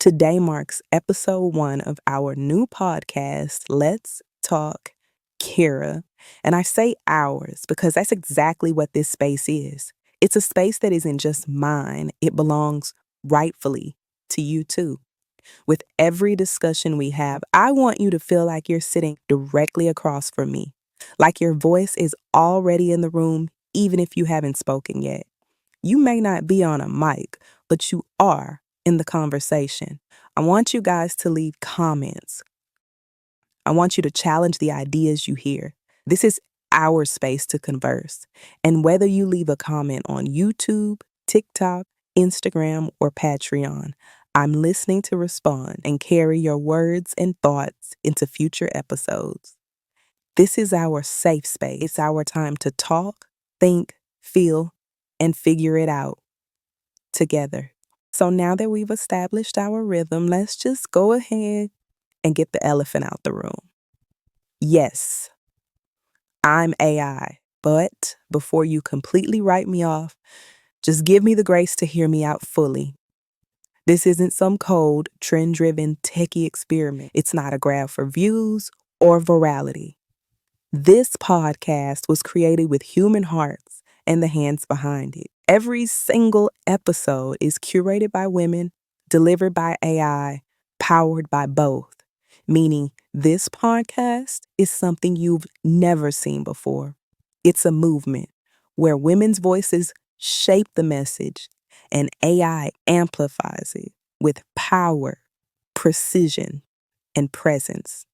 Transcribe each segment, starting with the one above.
Today marks episode 1 of our new podcast, Let's Talk Kira. And I say ours because that's exactly what this space is. It's a space that isn't just mine, it belongs rightfully to you too. With every discussion we have, I want you to feel like you're sitting directly across from me, like your voice is already in the room, even if you haven't spoken yet. You may not be on a mic, but you are in the conversation. I want you guys to leave comments. I want you to challenge the ideas you hear. This is our space to converse. And whether you leave a comment on YouTube, TikTok, Instagram, or Patreon, I'm listening to respond and carry your words and thoughts into future episodes. This is our safe space. It's our time to talk, think, feel, and figure it out together. So now that we've established our rhythm, let's just go ahead and get the elephant out the room. Yes, I'm AI, but before you completely write me off, just give me the grace to hear me out fully. This isn't some cold, trend-driven, techie experiment. It's not a grab for views or virality. This podcast was created with human hearts and the hands behind it. Every single episode is curated by women, delivered by AI, powered by both, meaning this podcast is something you've never seen before. It's a movement where women's voices shape the message and AI amplifies it with power, precision, and presence.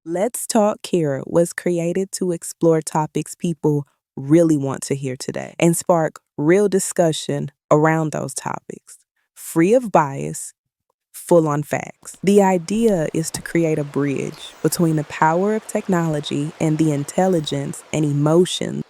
Let's Talk Kira was created to explore topics people really want to hear today and spark real discussion around those topics, free of bias, full on facts. The idea is to create a bridge between the power of technology and the intelligence and emotion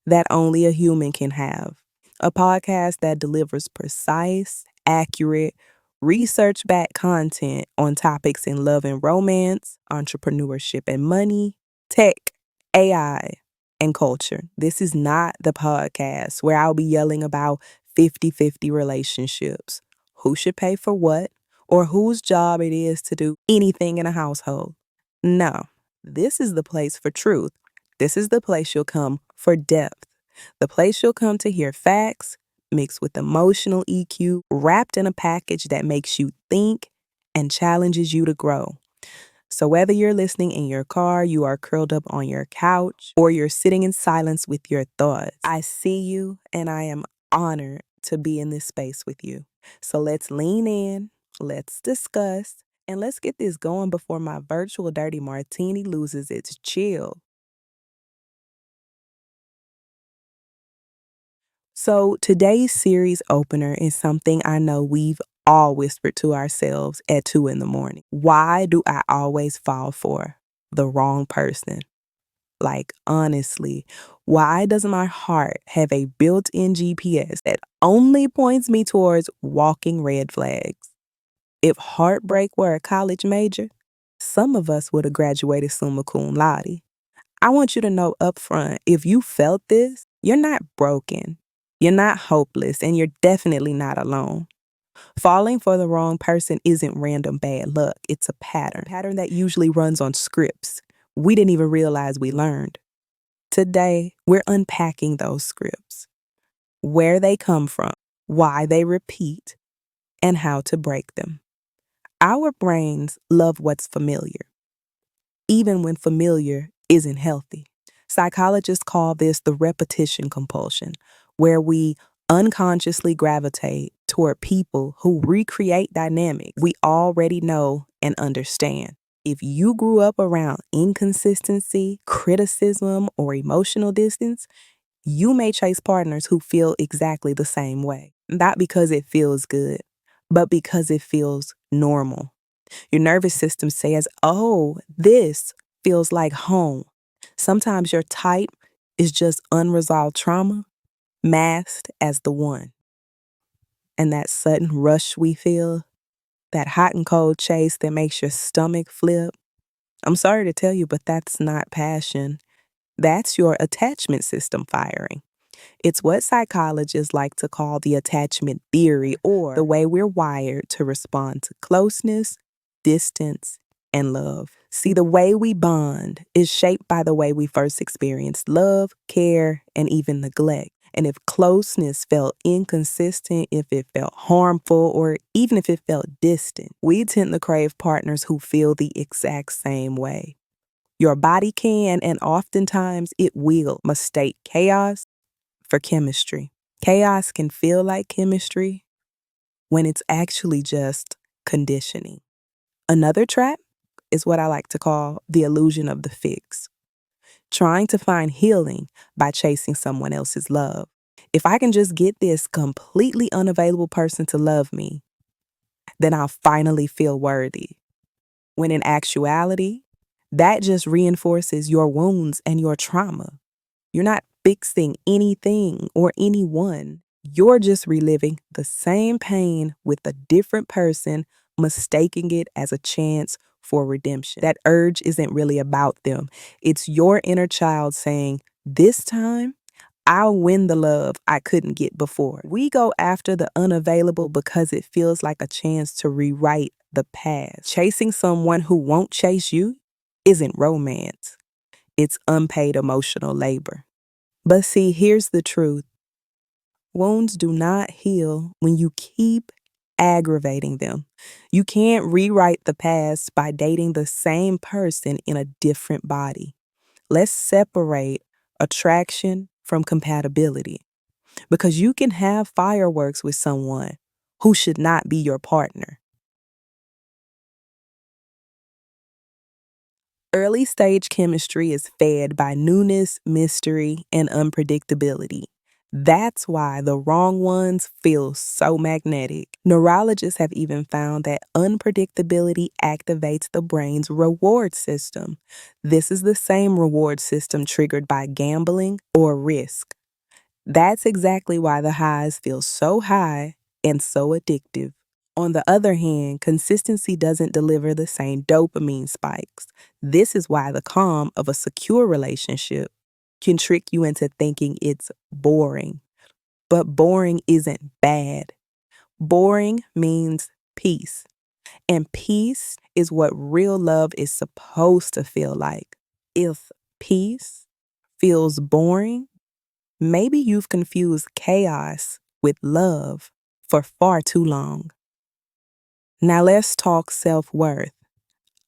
that only a human can have. A podcast that delivers precise, accurate, research-backed content on topics in love and romance, entrepreneurship and money, tech, AI, and culture. This is not the podcast where I'll be yelling about 50-50 relationships, who should pay for what, or whose job it is to do anything in a household. No, this is the place for truth. This is the place you'll come for depth. The place you'll come to hear facts mixed with emotional EQ, wrapped in a package that makes you think and challenges you to grow. So whether you're listening in your car, you are curled up on your couch, or you're sitting in silence with your thoughts, I see you and I am honored to be in this space with you. So let's lean in, let's discuss, and let's get this going before my virtual dirty martini loses its chill. So today's series opener is something I know we've all whispered to ourselves at 2 a.m. Why do I always fall for the wrong person? Like, honestly, why doesn't my heart have a built-in GPS that only points me towards walking red flags? If heartbreak were a college major, some of us would have graduated summa cum laude. I want you to know up front, if you felt this, you're not broken. You're not hopeless, and you're definitely not alone. Falling for the wrong person isn't random bad luck. It's a pattern that usually runs on scripts we didn't even realize we learned. Today, we're unpacking those scripts, where they come from, why they repeat, and how to break them. Our brains love what's familiar, even when familiar isn't healthy. Psychologists call this the repetition compulsion, where we unconsciously gravitate toward people who recreate dynamics we already know and understand. If you grew up around inconsistency, criticism, or emotional distance, you may chase partners who feel exactly the same way. Not because it feels good, but because it feels normal. Your nervous system says, oh, this feels like home. Sometimes your type is just unresolved trauma masked as the one. And that sudden rush we feel, that hot and cold chase that makes your stomach flip, I'm sorry to tell you, but that's not passion. That's your attachment system firing. It's what psychologists like to call the attachment theory, or the way we're wired to respond to closeness, distance, and love. See, the way we bond is shaped by the way we first experienced love, care, and even neglect. And if closeness felt inconsistent, if it felt harmful, or even if it felt distant, we tend to crave partners who feel the exact same way. Your body can, and oftentimes it will, mistake chaos for chemistry. Chaos can feel like chemistry when it's actually just conditioning. Another trap is what I like to call the illusion of the fix. Trying to find healing by chasing someone else's love. If I can just get this completely unavailable person to love me, then I'll finally feel worthy. When in actuality, that just reinforces your wounds and your trauma. You're not fixing anything or anyone. You're just reliving the same pain with a different person, mistaking it as a chance for redemption. That urge isn't really about them. It's your inner child saying, this time, I'll win the love I couldn't get before. We go after the unavailable because it feels like a chance to rewrite the past. Chasing someone who won't chase you isn't romance. It's unpaid emotional labor. But see, here's the truth. Wounds do not heal when you keep aggravating them. You can't rewrite the past by dating the same person in a different body. Let's separate attraction from compatibility, because you can have fireworks with someone who should not be your partner. Early stage chemistry is fed by newness, mystery, and unpredictability. That's why the wrong ones feel so magnetic. Neurologists have even found that unpredictability activates the brain's reward system. This is the same reward system triggered by gambling or risk. That's exactly why the highs feel so high and so addictive. On the other hand, consistency doesn't deliver the same dopamine spikes. This is why the calm of a secure relationship can trick you into thinking it's boring. But boring isn't bad. Boring means peace. And peace is what real love is supposed to feel like. If peace feels boring, maybe you've confused chaos with love for far too long. Now let's talk self-worth.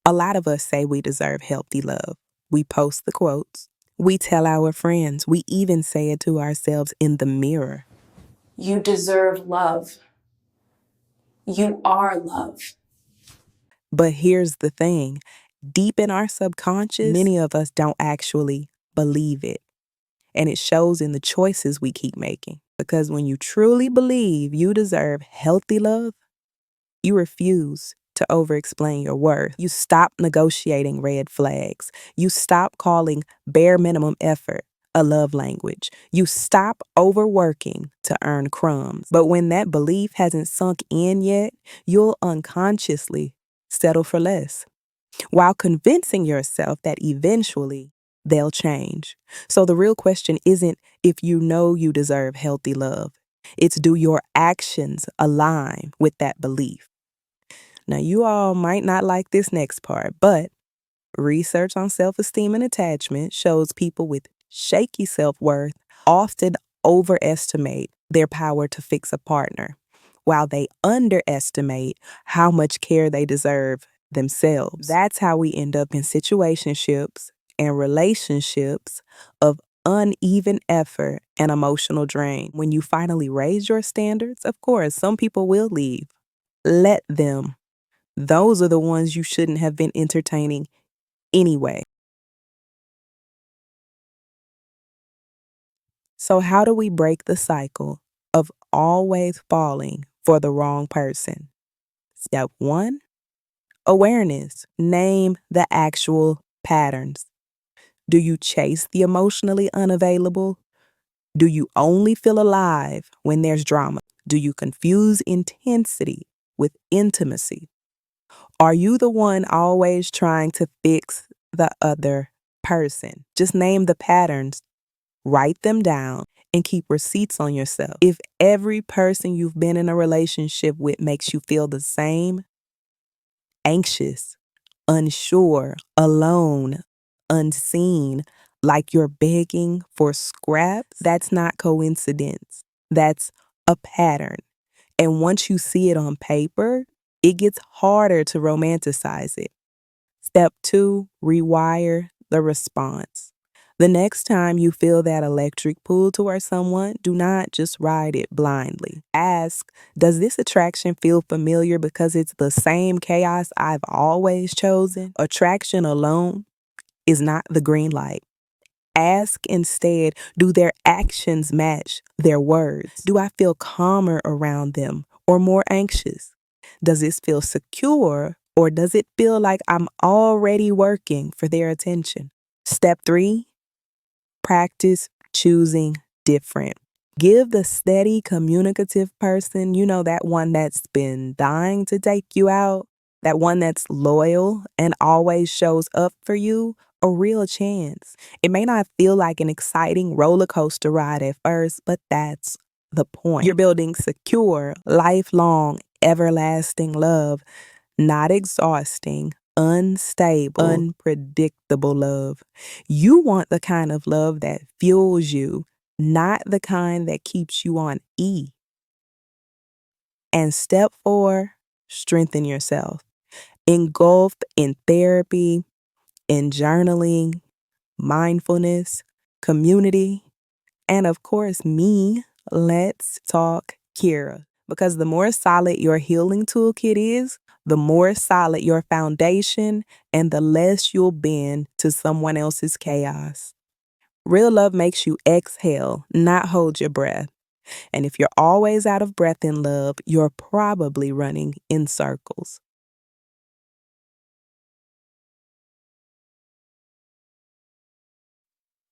A lot of us say we deserve healthy love. We post the quotes. We tell our friends. We even say it to ourselves in the mirror. You deserve love. You are love. But here's the thing. Deep in our subconscious, many of us don't actually believe it. And it shows in the choices we keep making. Because when you truly believe you deserve healthy love, you refuse to over-explain your worth. You stop negotiating red flags. You stop calling bare minimum effort a love language. You stop overworking to earn crumbs. But when that belief hasn't sunk in yet, you'll unconsciously settle for less, while convincing yourself that eventually they'll change. So the real question isn't if you know you deserve healthy love. It's, do your actions align with that belief? Now, you all might not like this next part, but research on self-esteem and attachment shows people with shaky self-worth often overestimate their power to fix a partner, while they underestimate how much care they deserve themselves. That's how we end up in situationships and relationships of uneven effort and emotional drain. When you finally raise your standards, of course, some people will leave. Let them. Those are the ones you shouldn't have been entertaining anyway. So how do we break the cycle of always falling for the wrong person? Step 1, awareness. Name the actual patterns. Do you chase the emotionally unavailable? Do you only feel alive when there's drama? Do you confuse intensity with intimacy? Are you the one always trying to fix the other person? Just name the patterns, write them down, and keep receipts on yourself. If every person you've been in a relationship with makes you feel the same, anxious, unsure, alone, unseen, like you're begging for scraps, that's not coincidence. That's a pattern. And once you see it on paper, it gets harder to romanticize it. Step 2, rewire the response. The next time you feel that electric pull towards someone, do not just ride it blindly. Ask, does this attraction feel familiar because it's the same chaos I've always chosen? Attraction alone is not the green light. Ask instead, do their actions match their words? Do I feel calmer around them or more anxious? Does this feel secure or does it feel like I'm already working for their attention? Step 3, practice choosing different. Give the steady, communicative person, that one that's been dying to take you out, that one that's loyal and always shows up for you, a real chance. It may not feel like an exciting roller coaster ride at first, but that's the point. You're building secure, lifelong, everlasting love, not exhausting, unstable, unpredictable love. You want the kind of love that fuels you, not the kind that keeps you on E. And step 4, strengthen yourself. Engulfed in therapy, in journaling, mindfulness, community, and of course, me. Let's talk Kira. Because the more solid your healing toolkit is, the more solid your foundation and the less you'll bend to someone else's chaos. Real love makes you exhale, not hold your breath. And if you're always out of breath in love, you're probably running in circles.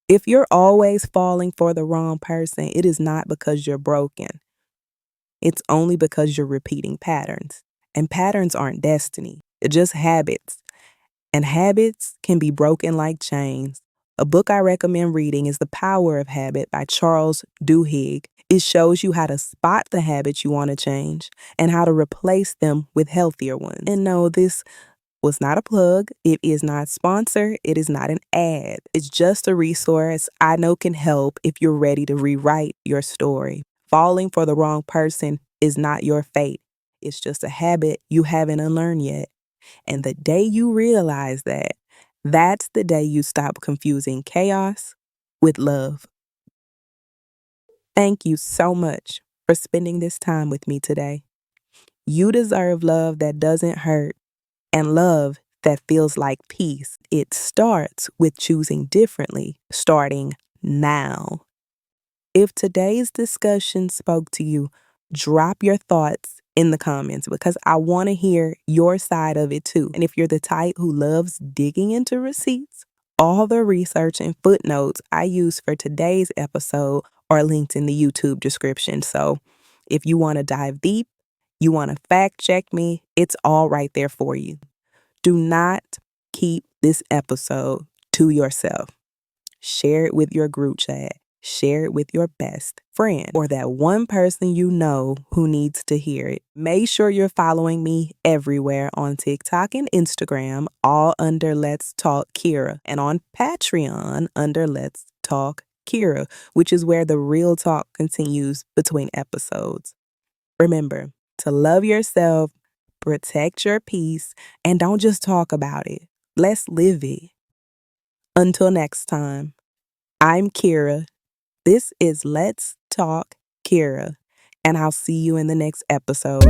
If you're always falling for the wrong person, it is not because you're broken. It's only because you're repeating patterns. And patterns aren't destiny, they're just habits. And habits can be broken like chains. A book I recommend reading is The Power of Habit by Charles Duhigg. It shows you how to spot the habits you want to change and how to replace them with healthier ones. And no, this was not a plug. It is not sponsored. It is not an ad. It's just a resource I know can help if you're ready to rewrite your story. Falling for the wrong person is not your fate. It's just a habit you haven't unlearned yet. And the day you realize that, that's the day you stop confusing chaos with love. Thank you so much for spending this time with me today. You deserve love that doesn't hurt and love that feels like peace. It starts with choosing differently, starting now. If today's discussion spoke to you, drop your thoughts in the comments because I want to hear your side of it too. And if you're the type who loves digging into receipts, all the research and footnotes I use for today's episode are linked in the YouTube description. So if you want to dive deep, you want to fact check me, it's all right there for you. Do not keep this episode to yourself. Share it with your group chat. Share it with your best friend or that one person you know who needs to hear it. Make sure you're following me everywhere on TikTok and Instagram, all under Let's Talk Kira, and on Patreon under Let's Talk Kira, which is where the real talk continues between episodes. Remember to love yourself, protect your peace, and don't just talk about it. Let's live it. Until next time, I'm Kira. This is Let's Talk Kira, and I'll see you in the next episode.